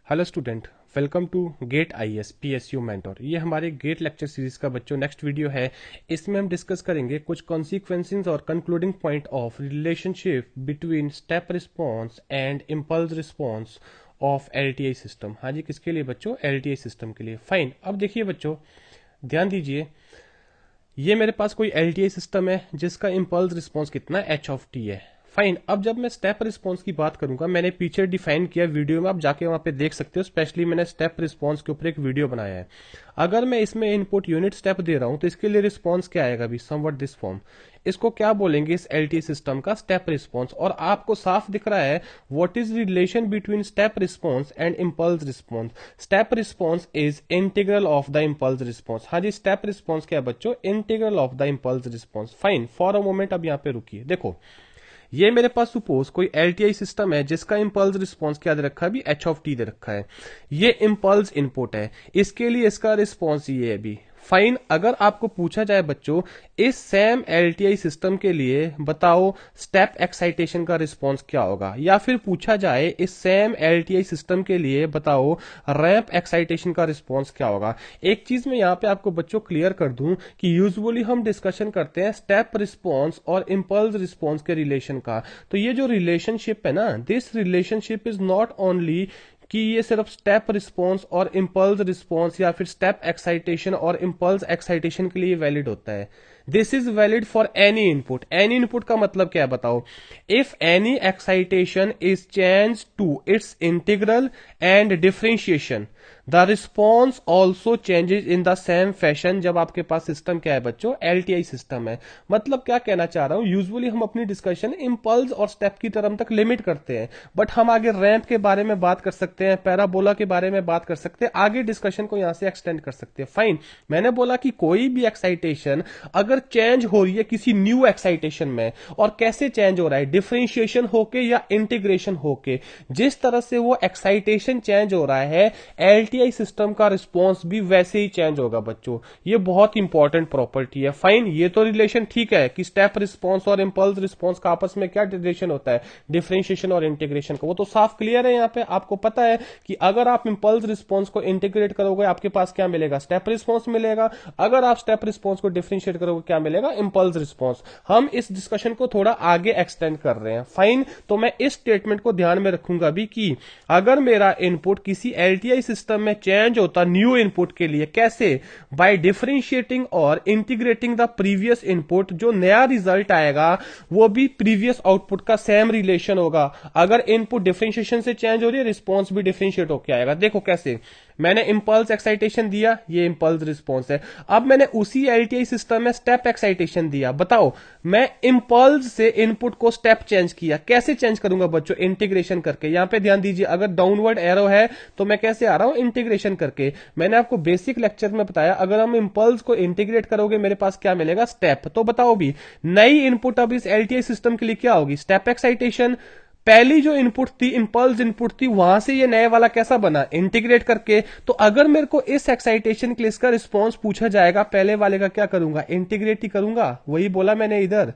Hello student, welcome to GATE IAS PSU mentor. ये हमारे gate lecture series का बच्चों नेक्स्ट वीडियो है। इसमें हम डिस्कस करेंगे कुछ कॉन्सिक्वेंसेस और concluding point of relationship between step response and impulse response of LTI system. हाँ जी, किसके लिए बच्चों? एलटीआई सिस्टम के लिए। फाइन। अब देखिए बच्चों, ध्यान दीजिए, ये मेरे पास कोई एलटीआई सिस्टम है जिसका इम्पल्स रिस्पॉन्स कितना एच ऑफ टी है। फाइन। अब जब मैं स्टेप रिस्पॉन्स की बात करूंगा, मैंने पीछे डिफाइन किया वीडियो में, आप जाके वहां पे देख सकते हो। स्पेशली मैंने स्टेप रिस्पॉन्स के ऊपर एक वीडियो बनाया है। अगर मैं इसमें इनपुट यूनिट स्टेप दे रहा हूं तो इसके लिए रिस्पॉन्स क्या आएगा? भी समवट दिस फॉर्म। इसको क्या बोलेंगे? इस एलटी सिस्टम का स्टेप रिस्पॉन्स। और आपको साफ दिख रहा है what is relation between step response and impulse response. Step response is integral of the impulse response. हाँ जी, स्टेप रिस्पॉन्स क्या है बच्चों? Integral of the impulse response. Fine. For a moment अब यहां पे रुकिए। देखो, ये मेरे पास सपोज कोई एलटीआई सिस्टम है जिसका इंपल्स रिस्पॉन्स क्या दे रखा है? अभी एच ऑफ टी दे रखा है। ये इंपल्स इनपुट है, इसके लिए इसका रिस्पॉन्स ये है अभी। फाइन। अगर आपको पूछा जाए बच्चों इस सेम एलटीआई सिस्टम के लिए बताओ स्टेप एक्साइटेशन का रिस्पॉन्स क्या होगा, या फिर पूछा जाए इस सेम एलटीआई सिस्टम के लिए बताओ रैंप एक्साइटेशन का रिस्पॉन्स क्या होगा। एक चीज मैं यहां पे आपको बच्चों क्लियर कर दूं कि यूजुअली हम डिस्कशन करते हैं स्टेप रिस्पॉन्स और इंपल्स रिस्पॉन्स के रिलेशन का। तो ये जो रिलेशनशिप है ना, this relationship is not only कि ये सिर्फ स्टेप रिस्पॉन्स और इम्पल्स रिस्पॉन्स या फिर स्टेप एक्साइटेशन और इम्पल्स एक्साइटेशन के लिए वैलिड होता है। This is valid for any input. Any input का मतलब क्या है बताओ? If any excitation is change to its integral and differentiation, the response also changes in the same fashion. जब आपके पास सिस्टम क्या है बच्चों? एलटीआई सिस्टम है। मतलब क्या कहना चाह रहा हूं, यूजुअली हम अपनी डिस्कशन इम्पल्स और स्टेप की टर्म तक लिमिट करते हैं, बट हम आगे रैंप के बारे में बात कर सकते हैं, पैराबोला के बारे में बात कर सकते हैं, आगे डिस्कशन को यहां से एक्सटेंड कर सकते हैं। फाइन। मैंने बोला कि कोई भी एक्साइटेशन अगर चेंज हो रही है किसी न्यू एक्साइटेशन में, और कैसे चेंज हो रहा है? डिफरेंशिएशन होके या इंटीग्रेशन होके, जिस तरह से वो एक्साइटेशन चेंज हो रहा है एलटीआई सिस्टम का रिस्पॉन्स भी वैसे ही चेंज होगा बच्चों। ये बहुत इंपॉर्टेंट प्रॉपर्टी है। फाइन। ये तो रिलेशन ठीक है कि स्टेप रिस्पॉन्स और इंपल्स रिस्पॉन्स का आपस में क्या रिलेशन होता है? डिफरेंशिएशन और इंटीग्रेशन का। वो तो साफ क्लियर है। यहाँ पे आपको पता है कि अगर आप इंपल्स रिस्पॉन्स को इंटीग्रेट करोगे आपके पास क्या मिलेगा? स्टेप रिस्पॉन्स मिलेगा। अगर आप स्टेप रिस्पॉन्स को डिफरेंशिएट करोगे क्या मिलेगा? Impulse response. हम इस डिस्कशन को थोड़ा आगे एक्सटेंड कर रहे हैं। फाइन। तो मैं इस स्टेटमेंट को ध्यान में रखूंगा भी कि अगर मेरा इनपुट किसी एलटीआई सिस्टम में चेंज होता न्यू इनपुट के लिए, कैसे? बाय डिफरेंशिएटिंग और इंटीग्रेटिंग द प्रीवियस इनपुट, जो नया रिजल्ट आएगा वो भी प्रीवियस आउटपुट का सेम रिलेशन होगा। अगर इनपुट डिफरेंशिएशन से चेंज हो रही है, रिस्पॉन्स भी डिफरेंशिएट होकर आएगा। देखो कैसे, मैंने इंपल्स एक्साइटेशन दिया, ये इंपल्स रिस्पॉन्स है। अब मैंने उसी एलटीआई सिस्टम में स्टेप एक्साइटेशन दिया। बताओ, मैं इंपल्स से इनपुट को स्टेप चेंज किया, कैसे चेंज करूंगा बच्चों? इंटीग्रेशन करके। यहां पे ध्यान दीजिए, अगर डाउनवर्ड एरो है तो मैं कैसे आ रहा हूं? इंटीग्रेशन करके। मैंने आपको बेसिक लेक्चर में बताया अगर हम इंपल्स को इंटीग्रेट करोगे मेरे पास क्या मिलेगा? स्टेप। तो बताओ भी, नई इनपुट अब इस एलटीआई सिस्टम के लिए क्या होगी? Step excitation. पहली जो इनपुट थी, इंपल्स इनपुट थी, वहां से ये नए वाला कैसा बना? इंटीग्रेट करके। तो अगर मेरे को इस एक्साइटेशन के लिए इसका रिस्पॉन्स पूछा जाएगा, पहले वाले का क्या करूंगा? इंटीग्रेट ही करूंगा। वही बोला मैंने इधर।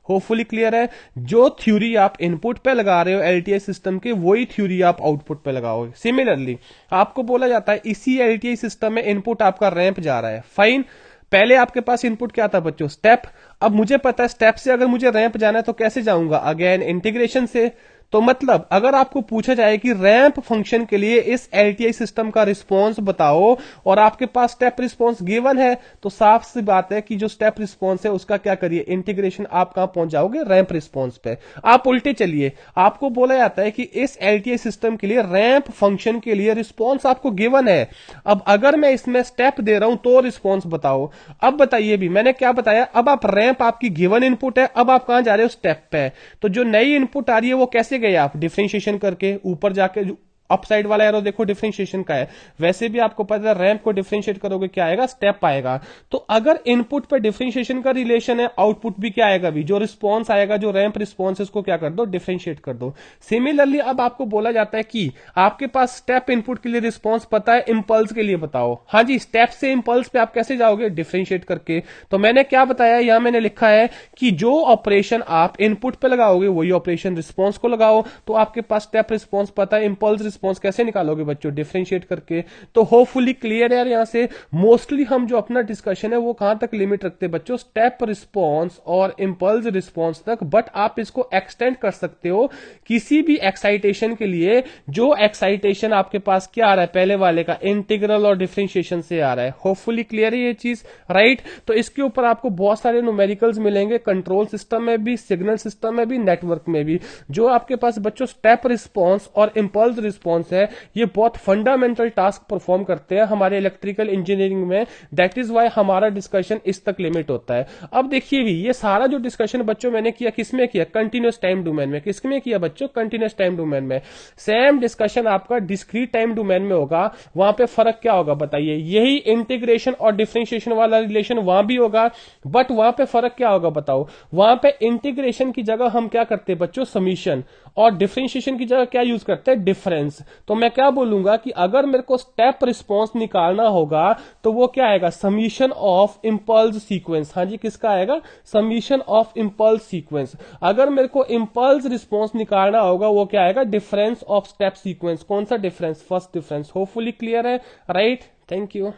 होपफुली क्लियर है। जो थ्योरी आप इनपुट पे लगा रहे हो एलटीआई सिस्टम के, वही थ्योरी आप आउटपुट पे लगाओगे। सिमिलरली आपको बोला जाता है इसी एलटीआई सिस्टम में इनपुट आपका रैंप जा रहा है। फाइन। पहले आपके पास इनपुट क्या था बच्चों? स्टेप। अब मुझे पता है स्टेप से अगर मुझे रैंप जाना है तो कैसे जाऊंगा? अगेन इंटीग्रेशन से। तो मतलब अगर आपको पूछा जाए कि रैंप फंक्शन के लिए इस एलटीआई सिस्टम का रिस्पॉन्स बताओ और आपके पास स्टेप रिस्पॉन्स गिवन है, तो साफ सी बात है कि जो स्टेप रिस्पॉन्स है उसका क्या करिए? इंटीग्रेशन। आप कहां पहुंच जाओगे? रैंप रिस्पॉन्स पे। आप उल्टे चलिए, आपको बोला जाता है कि इस एलटीआई सिस्टम के लिए रैंप फंक्शन के लिए रिस्पॉन्स आपको गिवन है। अब अगर मैं इसमें स्टेप दे रहा हूं तो रिस्पॉन्स बताओ। अब बताइए भी, मैंने क्या बताया? अब आप रैंप आपकी गिवन इनपुट है, अब आप कहां जा रहे हो? स्टेप पे। तो जो नई इनपुट आ रही है वो कैसे गए आप? डिफरेंशिएशन करके। ऊपर जाके अपसाइड वाला एरो देखो डिफरेंशिएशन का है। वैसे भी आपको पता है रैंप को डिफरेंशिएट करोगे क्या आएगा? स्टेप आएगा। तो अगर इनपुट पे डिफरेंशिएशन का रिलेशन है, आउटपुट भी क्या आएगा? भी जो रिस्पॉन्स आएगा, जो रैंप रिस्पॉन्स है, उसको क्या कर दो? डिफरेंशिएट कर दो। सिमिलरली अब आपको बोला जाता है कि आपके पास स्टेप इनपुट के लिए रिस्पॉन्स पता है, इंपल्स के लिए बताओ। हाँ जी, स्टेप से इंपल्स पे आप कैसे जाओगे? डिफरेंशिएट करके। तो मैंने क्या बताया? यहां मैंने लिखा है कि जो ऑपरेशन आप इनपुट पे लगाओगे वही ऑपरेशन रिस्पॉन्स को लगाओ। तो आपके पास स्टेप रिस्पॉन्स पता है, इंपल्स रिस्पॉन्स कैसे निकालोगे बच्चों, डिफरेंशिएट करके। तो होपफुली क्लियर है यहाँ से। मोस्टली हम जो अपना डिस्कशन है वो कहां तक लिमिट रखते हैं बच्चों, स्टेप रिस्पॉन्स और इंपल्स रिस्पॉन्स तक, बट आप इसको एक्सटेंड कर सकते हो किसी भी एक्साइटेशन के लिए जो एक्साइटेशन आपके पास क्या आ रहा है, पहले वाले का इंटीग्रल और डिफरेंशिएशन से आ रहा है। होपफुली क्लियर है ये चीज, राइट। तो इसके ऊपर आपको बहुत सारे न्यूमेरिकल्स मिलेंगे, कंट्रोल सिस्टम में भी, सिग्नल सिस्टम में भी, नेटवर्क में भी। जो आपके पास बच्चों स्टेप रिस्पॉन्स और इंपल्स रिस्पॉन्स है, ये बहुत फंडामेंटल टास्क परफॉर्म करते हैं हमारे इलेक्ट्रिकल इंजीनियरिंग में। दैट इज वाई हमारा डिस्कशन इस तक लिमिट होता है। अब देखिए ये सारा जो डिस्कशन बच्चों मैंने किया किसमें किया, कंटिन्यूस टाइम डोमेन में। किसमें किया बच्चों, कंटिन्यूस टाइम डोमेन में। सेम डिस्कशन आपका डिस्क्रीट टाइम डोमेन में होगा। वहां पे फर्क क्या होगा बताइए, यही इंटीग्रेशन और डिफरेंशिएशन वाला रिलेशन वहां भी होगा, बट वहां पे फर्क क्या होगा बताओ। वहां पे इंटीग्रेशन की जगह हम क्या करते हैं बच्चों, समीशन, और डिफरेंशिएशन की जगह क्या यूज करते हैं, डिफरेंस। तो मैं क्या बोलूंगा कि अगर मेरे को स्टेप रिस्पॉन्स निकालना होगा तो वो क्या आएगा, समीशन ऑफ इंपल्स सीक्वेंस। हाँ जी, किसका आएगा, समीशन ऑफ इंपल्स सीक्वेंस। अगर मेरे को इंपल्स रिस्पॉन्स निकालना होगा वो क्या आएगा, डिफरेंस ऑफ स्टेप सीक्वेंस। कौन सा difference, first difference. Hopefully clear है, राइट। Thank you.